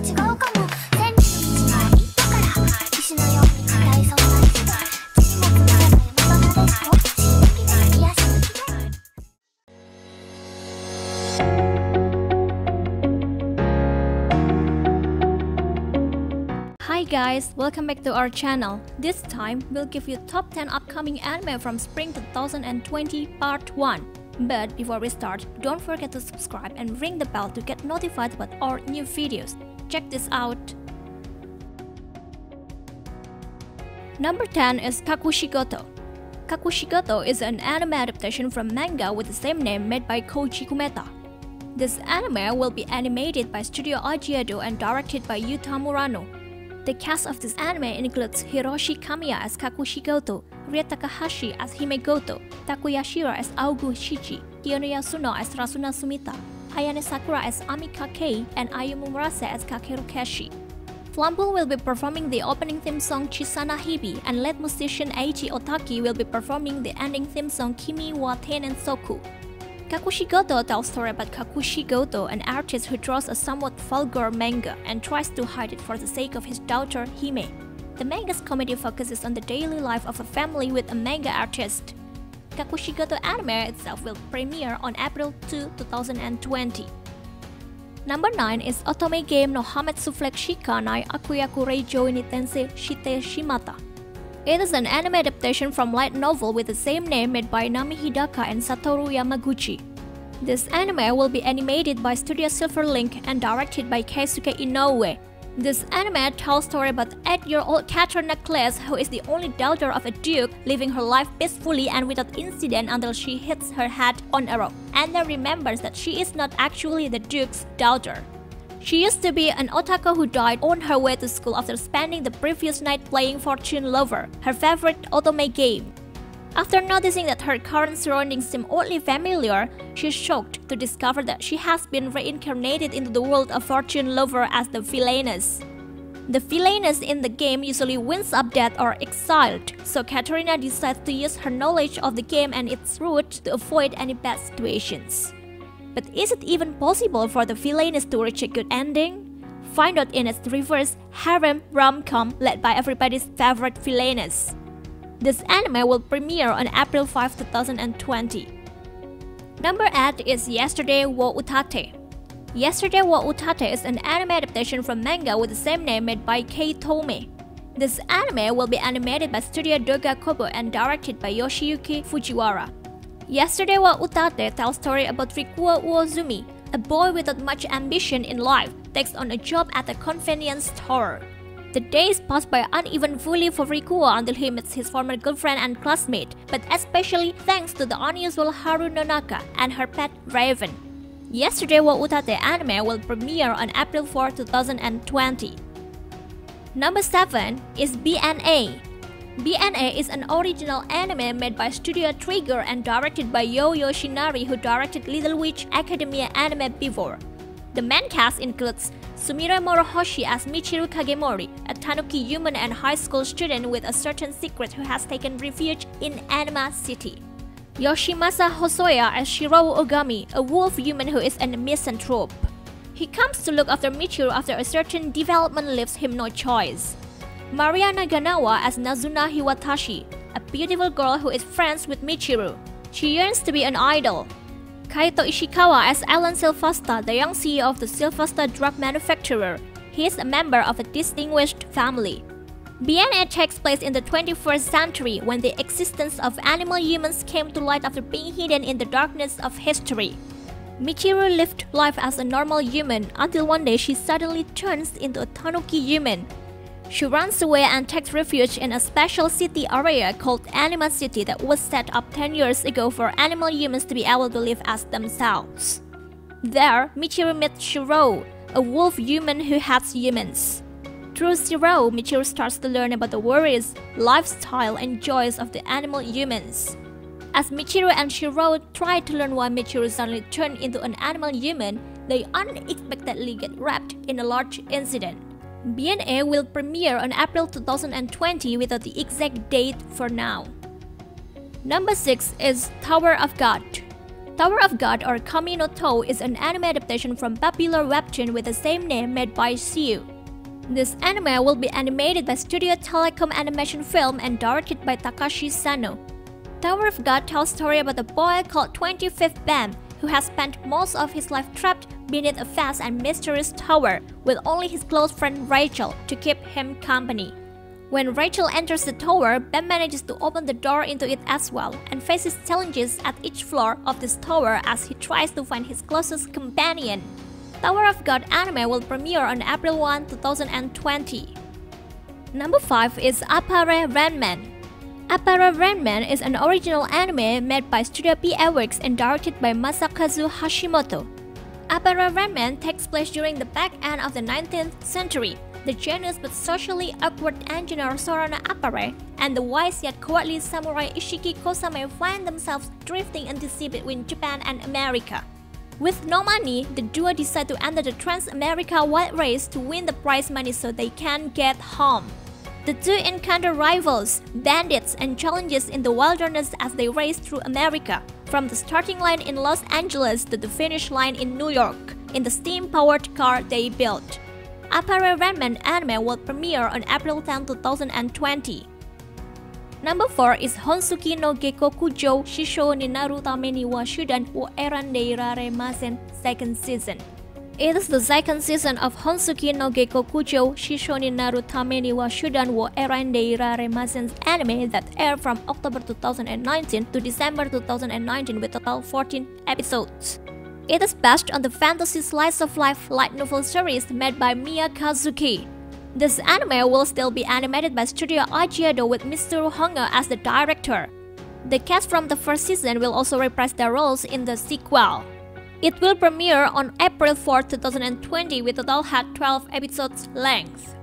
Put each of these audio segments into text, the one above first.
Hi guys, welcome back to our channel. This time, we'll give you top 10 upcoming anime from Spring 2020 Part 1. But before we start, don't forget to subscribe and ring the bell to get notified about our new videos. Check this out. Number 10 is Kakushigoto. Kakushigoto is an anime adaptation from manga with the same name made by Koji Kumeta. This anime will be animated by Studio Oreigaru and directed by Yuta Murano. The cast of this anime includes Hiroshi Kamiya as Kakushigoto, Rie Takahashi as Himegoto, Takuya Shira as Aogu Shichi, Kiyono Yasuno as Rasuna Sumita, Ayane Sakura as Amika Kei, and Ayumu Murase as Kakeru Keshi. Flambool will be performing the opening theme song Chisana Hibi, and lead musician Eiichi Otaki will be performing the ending theme song Kimi wa Teinen Soku. Kakushigoto tells story about Kakushigoto, an artist who draws a somewhat vulgar manga and tries to hide it for the sake of his daughter Hime. The manga's comedy focuses on the daily life of a family with a manga artist. Kakushigoto anime itself will premiere on April 2, 2020. Number 9 is Otome game no Hametsu flag shika nai Akuyaku Reijou ni Tensei shiteshimatta. It is an anime adaptation from light novel with the same name made by Nami Hidaka and Satoru Yamaguchi. This anime will be animated by Studio Silverlink and directed by Keisuke Inoue. This anime tells story about 8-year-old Katrina Claes, who is the only daughter of a duke, living her life peacefully and without incident until she hits her head on a rock, and then remembers that she is not actually the duke's daughter. She used to be an otaku who died on her way to school after spending the previous night playing Fortune Lover, her favorite Otome game. After noticing that her current surroundings seem oddly familiar, she is shocked to discover that she has been reincarnated into the world of Fortune Lover as the villainess. The villainess in the game usually wins up death or exiled, so Katrina decides to use her knowledge of the game and its roots to avoid any bad situations. But is it even possible for the villainess to reach a good ending? Find out in its reverse harem rom-com led by everybody's favorite villainess. This anime will premiere on April 5, 2020. Number 8 is Yesterday wo Utatte. Yesterday wo Utatte is an anime adaptation from manga with the same name made by Tame. This anime will be animated by Studio Doga Kobo and directed by Yoshiyuki Fujiwara. Yesterday wo Utatte tells story about Rikuo Uozumi, a boy without much ambition in life, takes on a job at a convenience store. The days pass by uneventfully for Rikuo until he meets his former girlfriend and classmate, but especially thanks to the unusual Haru Nonaka and her pet Raven. Yesterday wo Utatte anime will premiere on April 4, 2020. Number 7 is BNA. BNA is an original anime made by Studio Trigger and directed by Yo Yoshinari, who directed Little Witch Academia anime before. The main cast includes Sumire Morohoshi as Michiru Kagemori, a tanuki human and high school student with a certain secret who has taken refuge in Anima City. Yoshimasa Hosoya as Shirou Ogami, a wolf human who is a misanthrope. He comes to look after Michiru after a certain development leaves him no choice. Maria Naganawa as Nazuna Hiwatashi, a beautiful girl who is friends with Michiru. She yearns to be an idol. Kaito Ishikawa as Alan Silvasta, the young CEO of the Silvasta drug manufacturer. He is a member of a distinguished family. BNA takes place in the 21st century when the existence of animal humans came to light after being hidden in the darkness of history. Michiru lived life as a normal human until one day she suddenly turns into a tanuki human. She runs away and takes refuge in a special city area called Anima City that was set up 10 years ago for animal humans to be able to live as themselves. There, Michiru meets Shiro, a wolf human who hates humans. Through Shiro, Michiru starts to learn about the worries, lifestyle, and joys of the animal humans. As Michiru and Shiro try to learn why Michiru suddenly turned into an animal human, they unexpectedly get wrapped in a large incident. BNA will premiere on April 2020 without the exact date for now. Number 6 is Tower of God. Tower of God or Kami no To is an anime adaptation from popular webtoon with the same name made by Reijou. This anime will be animated by Studio Telecom Animation Film and directed by Takashi Sano. Tower of God tells a story about a boy called 25th Bam who has spent most of his life trapped beneath a vast and mysterious tower with only his close friend Reijou to keep him company. When Reijou enters the tower, Bam manages to open the door into it as well and faces challenges at each floor of this tower as he tries to find his closest companion. Tower of God anime will premiere on April 1, 2020. Number 5 is Appare-Ranman. Appare-Ranman is an original anime made by Studio PA Works and directed by Masakazu Hashimoto. Appare-Ranman takes place during the back end of the 19th century. The genius but socially awkward engineer Sorana Appare and the wise yet cowardly samurai Ishiki Kosame find themselves drifting into the sea between Japan and America. With no money, the duo decide to enter the Trans-America Wild Race to win the prize money so they can get home. The two encounter rivals, bandits, and challenges in the wilderness as they race through America, from the starting line in Los Angeles to the finish line in New York, in the steam-powered car they built. Appare-Ranman anime will premiere on April 10, 2020. Number 4 is Honzuki no Gekokujou Shisho ni Naru Tame wa Shudan wo Erandeiraremasen second season. It is the second season of Honzuki no Gekokujou Shisho ni Naru Tame wa Shudan wo Erandeiraremasen's anime that aired from October 2019 to December 2019 with total 14 episodes. It is based on the fantasy slice-of-life light novel series made by Miyakazuki. This anime will still be animated by Studio Oreigaru with Mitsuru Hongo as the director. The cast from the first season will also reprise their roles in the sequel. It will premiere on April 4, 2020 with a total 12 episodes length.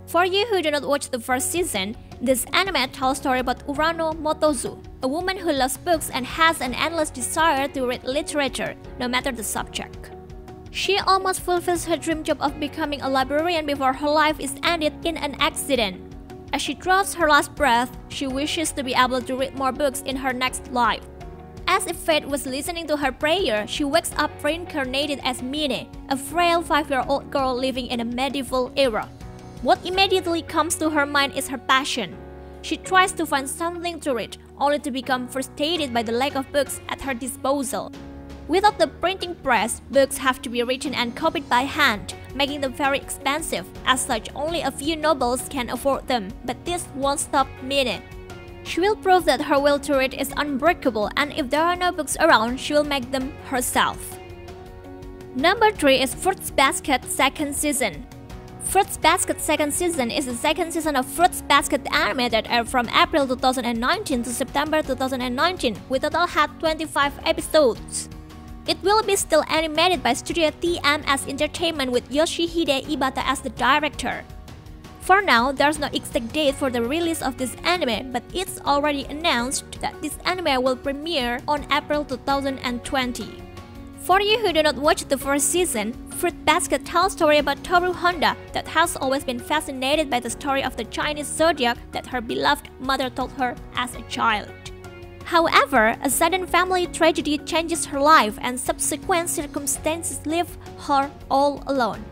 For you who do not watch the first season, this anime tells a story about Urano Motozu, a woman who loves books and has an endless desire to read literature, no matter the subject. She almost fulfills her dream job of becoming a librarian before her life is ended in an accident. As she draws her last breath, she wishes to be able to read more books in her next life. As if fate was listening to her prayer, she wakes up reincarnated as Mine, a frail 5-year-old girl living in a medieval era. What immediately comes to her mind is her passion. She tries to find something to read, only to become frustrated by the lack of books at her disposal. Without the printing press, books have to be written and copied by hand, making them very expensive. As such, only a few nobles can afford them, but this won't stop Mine. She will prove that her will to read is unbreakable, and if there are no books around, she will make them herself. Number 3 is Fruits Basket second season. Fruits Basket second season is the second season of Fruits Basket anime that aired from April 2019 to September 2019 with a total 25 episodes. It will be still animated by Studio TMS Entertainment with Yoshihide Ibata as the director. For now, there's no exact date for the release of this anime, but it's already announced that this anime will premiere on April 2020. For you who do not watch the first season, Fruit Basket tells a story about Toru Honda that has always been fascinated by the story of the Chinese zodiac that her beloved mother told her as a child. However, a sudden family tragedy changes her life and subsequent circumstances leave her all alone.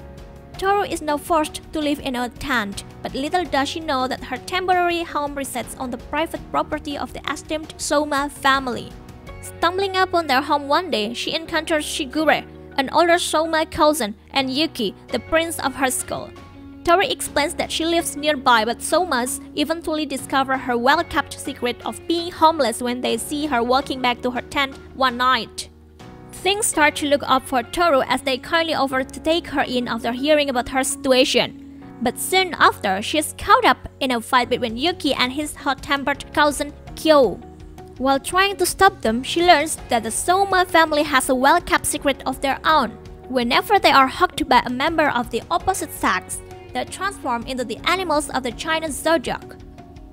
Toru is now forced to live in a tent, but little does she know that her temporary home resides on the private property of the esteemed Soma family. Stumbling upon their home one day, she encounters Shigure, an older Soma cousin, and Yuki, the prince of her school. Toru explains that she lives nearby, but Somas eventually discover her well-kept secret of being homeless when they see her walking back to her tent one night. Things start to look up for Toru as they kindly offer to take her in after hearing about her situation. But soon after, she is caught up in a fight between Yuki and his hot-tempered cousin Kyo. While trying to stop them, she learns that the Soma family has a well-kept secret of their own. Whenever they are hugged by a member of the opposite sex, they transform into the animals of the Chinese zodiac.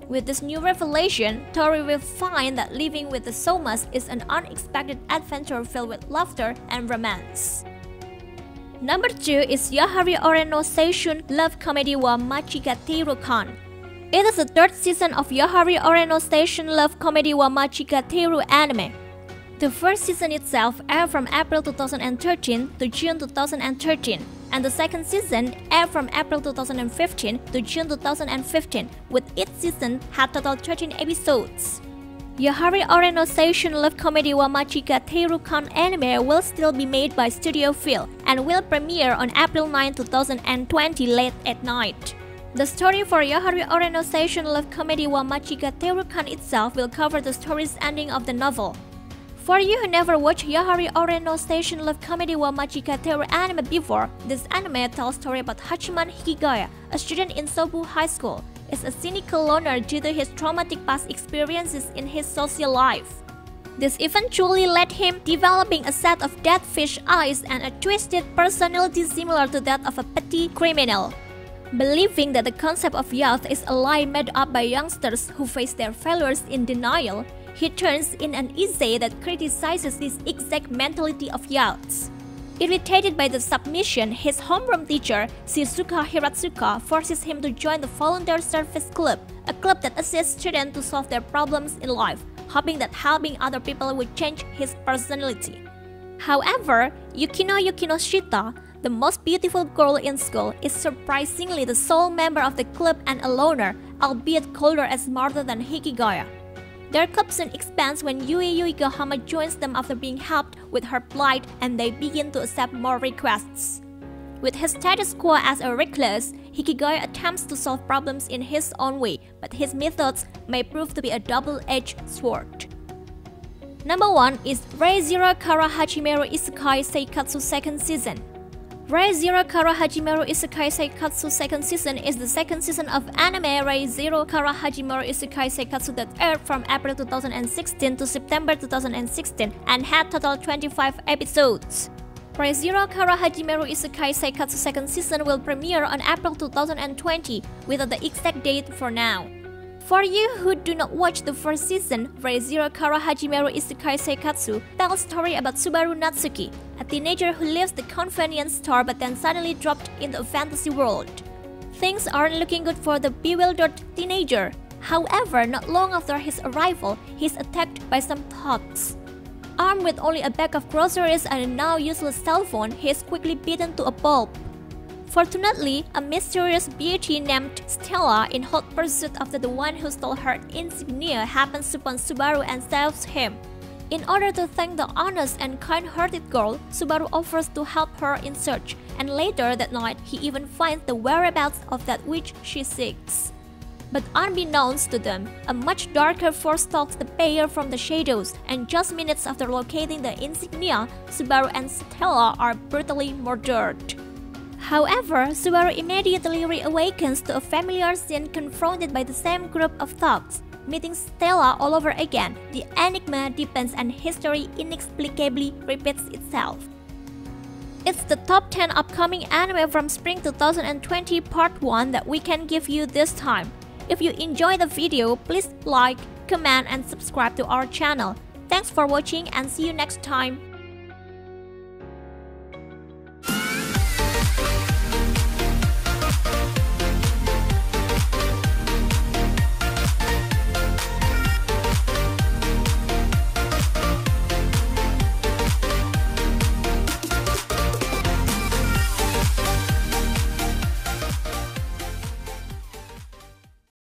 With this new revelation, Toru will find that living with the Somas is an unexpected adventure filled with laughter and romance. Number 2 is Yahari Ore no Seishun love comedy wa Machigatteiru-kan. It is the third season of Yahari Ore no Seishun love comedy wa Machigatteiru anime. The first season itself aired from April 2013 to June 2013, and the second season aired from April 2015 to June 2015, with each season had total 13 episodes. Yahari Oreno Seishun love comedy wa Machigatteiru anime will still be made by Studio Phil and will premiere on April 9, 2020 late at night. The story for Yahari Oreno Seishun love comedy wa Machigatteiru itself will cover the story's ending of the novel. For you who never watched Yahari Oreno Seishun love comedy wa Machigatteiru anime before, this anime tells story about Hachiman Hikigaya, a student in Sobu High School. Is a cynical loner due to his traumatic past experiences in his social life. This eventually led him developing a set of dead fish eyes and a twisted personality similar to that of a petty criminal. Believing that the concept of youth is a lie made up by youngsters who face their failures in denial, he turns in an essay that criticizes this exact mentality of youths. Irritated by the submission, his homeroom teacher, Shizuka Hiratsuka, forces him to join the Volunteer Service Club, a club that assists students to solve their problems in life, hoping that helping other people would change his personality. However, Yukino Shita, the most beautiful girl in school, is surprisingly the sole member of the club and a loner, albeit colder and smarter than Hikigaya. Their club soon expands when Yui Yuigahama joins them after being helped with her plight, and they begin to accept more requests. With his status quo as a recluse, Hikigaya attempts to solve problems in his own way, but his methods may prove to be a double-edged sword. Number 1 is Reijou Kara Hajimeru Isekai Seikatsu second season. Reijou Kara Hajimeru Isekai Seikatsu second season is the second season of anime Reijou Kara Hajimeru Isekai Seikatsu that aired from April 2016 to September 2016 and had total 25 episodes. Reijou Kara Hajimeru Isekai Seikatsu second season will premiere on April 2020 without the exact date for now. For you who do not watch the first season, Reijou Kara Hajimeru Isekai Seikatsu tells a story about Subaru Natsuki, a teenager who leaves the convenience store but then suddenly dropped into a fantasy world. Things aren't looking good for the bewildered teenager. However, not long after his arrival, he's attacked by some thugs. Armed with only a bag of groceries and a now useless cell phone, he is quickly beaten to a pulp. Fortunately, a mysterious beauty named Stella, in hot pursuit after the one who stole her insignia, happens upon Subaru and saves him. In order to thank the honest and kind-hearted girl, Subaru offers to help her in search, and later that night he even finds the whereabouts of that which she seeks. But unbeknownst to them, a much darker force stalks the pair from the shadows, and just minutes after locating the insignia, Subaru and Stella are brutally murdered. However, Subaru immediately reawakens to a familiar scene confronted by the same group of thugs. Meeting Stella all over again, the enigma deepens and history inexplicably repeats itself. It's the top 10 upcoming anime from Spring 2020 Part 1 that we can give you this time. If you enjoyed the video, please like, comment, and subscribe to our channel. Thanks for watching and see you next time.